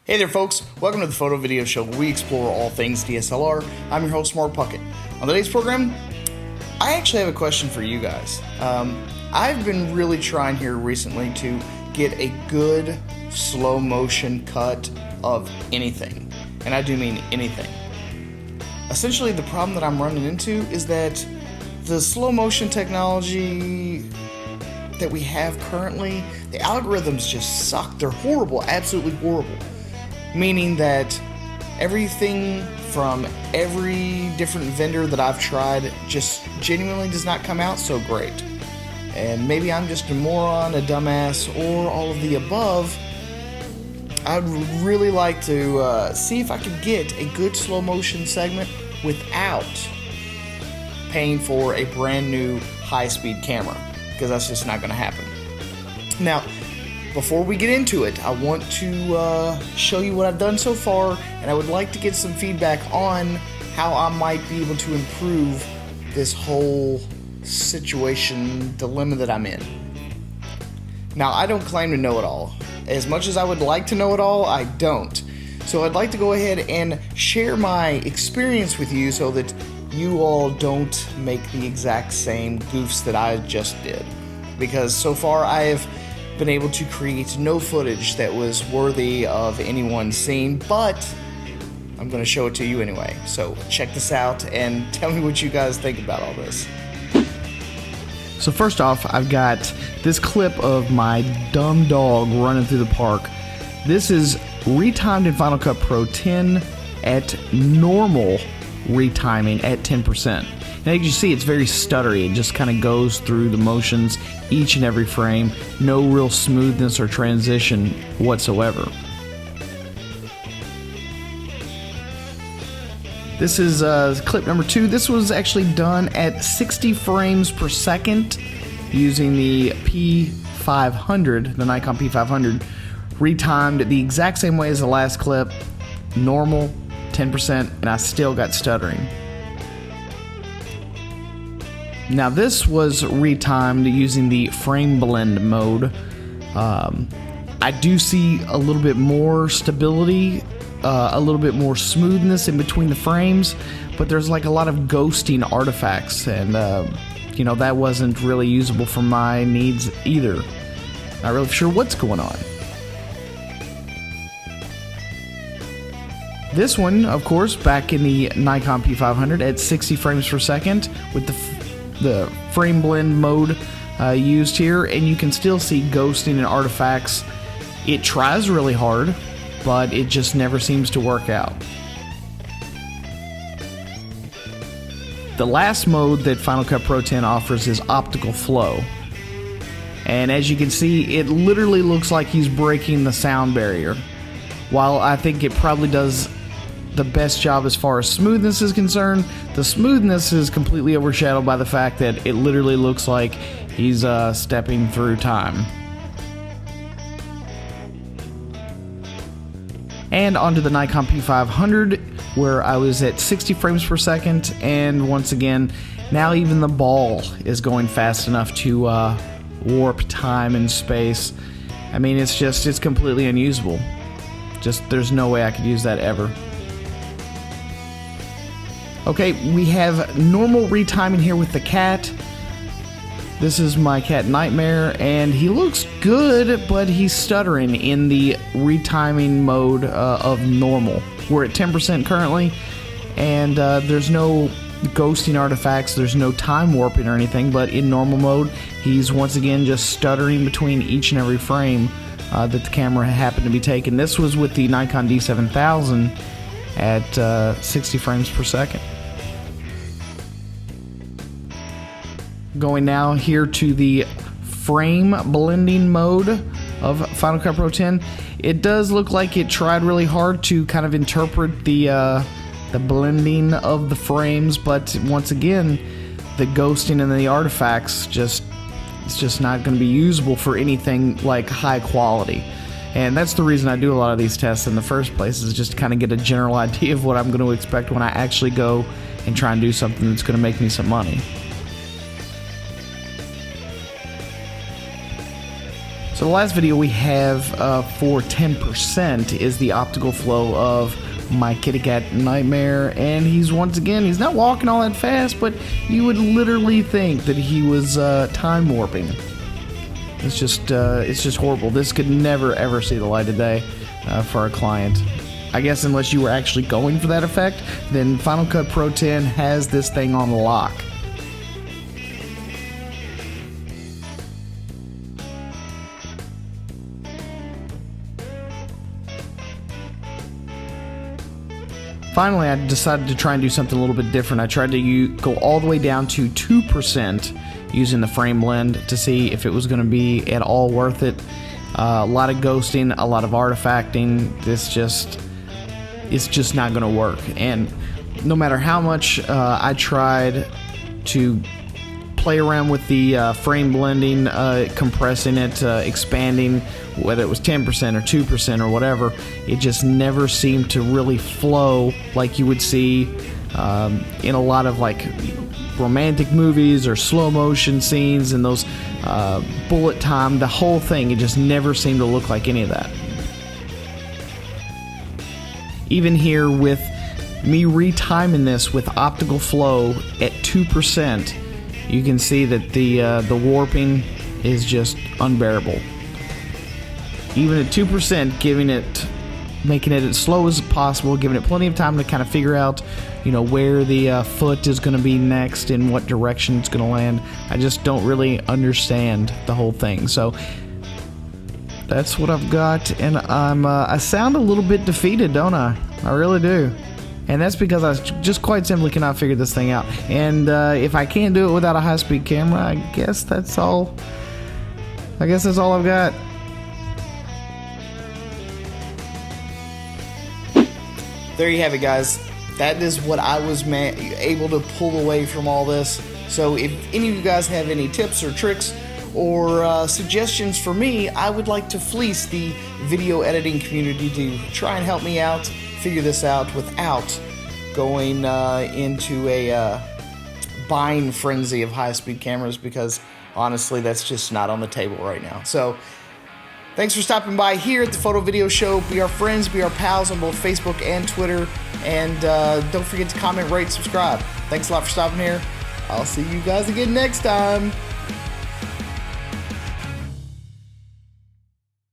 Hey there folks, welcome to the Photo Video Show where we explore all things DSLR. I'm your host Mark Puckett. On today's program, I actually have a question for you guys. I've been really trying here recently to get a good slow motion cut of anything, and I do mean anything. Essentially the problem that I'm running into is that the slow motion technology that we have currently, the algorithms just suck. They're horrible, absolutely horrible. Meaning that everything from every different vendor that I've tried just genuinely does not come out so great. And maybe I'm just a moron, a dumbass, or all of the above. I would really like to see if I could get a good slow motion segment without paying for a brand new high-speed camera, because that's just not going to happen. Now, before we get into it, I want to show you what I've done so far, and I would like to get some feedback on how I might be able to improve this whole situation, dilemma that I'm in. Now, I don't claim to know it all. As much as I would like to know it all, I don't. So I'd like to go ahead and share my experience with you so that you all don't make the exact same goofs that I just did. Because so far I have been able to create no footage that was worthy of anyone seeing, but I'm going to show it to you anyway. So check this out and tell me what you guys think about all this. So first off, I've got this clip of my dumb dog running through the park. This is retimed in Final Cut Pro 10 at normal retiming at 10%. Now you can see it's very stuttery. It just kind of goes through the motions each and every frame. No real smoothness or transition whatsoever. This is clip number 2. This was actually done at 60 frames per second using the P500, the Nikon P500, retimed the exact same way as the last clip, normal, 10%, and I still got stuttering. Now this was retimed using the frame blend mode. I do see a little bit more stability, a little bit more smoothness in between the frames, but there's like a lot of ghosting artifacts, and you know, that wasn't really usable for my needs either. Not really sure what's going on. This one, of course, back in the Nikon P500 at 60 frames per second with the frame blend mode used here, and you can still see ghosting and artifacts. It tries really hard, but it just never seems to work out. The last mode that Final Cut Pro 10 offers is Optical Flow, and as you can see, it literally looks like he's breaking the sound barrier. While I think it probably does the best job as far as smoothness is concerned, the smoothness is completely overshadowed by the fact that it literally looks like he's stepping through time. And onto the Nikon P500, where I was at 60 frames per second, and once again, now even the ball is going fast enough to warp time and space. I mean, it's completely unusable. There's no way I could use that ever. Okay, we have normal retiming here with the cat. This is my cat Nightmare, and he looks good, but he's stuttering in the retiming mode of normal. We're at 10% currently, and there's no ghosting artifacts, there's no time warping or anything, but in normal mode, he's once again just stuttering between each and every frame that the camera happened to be taking. This was with the Nikon D7000 at 60 frames per second. Going now here to the frame blending mode of Final Cut Pro 10. It does look like it tried really hard to kind of interpret the blending of the frames, but once again, the ghosting and the artifacts it's just not going to be usable for anything like high quality. And that's the reason I do a lot of these tests in the first place, is just to kind of get a general idea of what I'm going to expect when I actually go and try and do something that's going to make me some money. So the last video we have for 10% is the optical flow of my kitty cat Nightmare, and he's not walking all that fast, but you would literally think that he was time warping. It's just horrible. This could never ever see the light of day for our client. I guess unless you were actually going for that effect, then Final Cut Pro 10 has this thing on lock. Finally, I decided to try and do something a little bit different. I tried to go all the way down to 2% using the frame blend to see if it was going to be at all worth it. A lot of ghosting, a lot of artifacting. It's just not going to work. And no matter how much I tried to play around with the frame blending, compressing it, expanding, whether it was 10% or 2% or whatever, it just never seemed to really flow like you would see in a lot of like romantic movies or slow motion scenes and those bullet time, the whole thing. It just never seemed to look like any of that. Even here with me retiming this with optical flow at 2%, you can see that the warping is just unbearable. Even at 2%, making it as slow as possible, giving it plenty of time to kind of figure out, where the foot is going to be next and what direction it's going to land. I just don't really understand the whole thing. So that's what I've got, and I sound a little bit defeated, don't I? I really do. And that's because I just quite simply cannot figure this thing out. And if I can't do it without a high-speed camera, I guess that's all I've got. There you have it, guys. That is what I was able to pull away from all this. So if any of you guys have any tips or tricks or suggestions for me, I would like to fleece the video editing community to try and help me out figure this out without going into a buying frenzy of high-speed cameras, because honestly that's just not on the table right now. So thanks for stopping by here at the Photo Video Show. Be our friends, be our pals on both Facebook and Twitter, and don't forget to comment, rate, subscribe. Thanks a lot for stopping here. I'll see you guys again next time.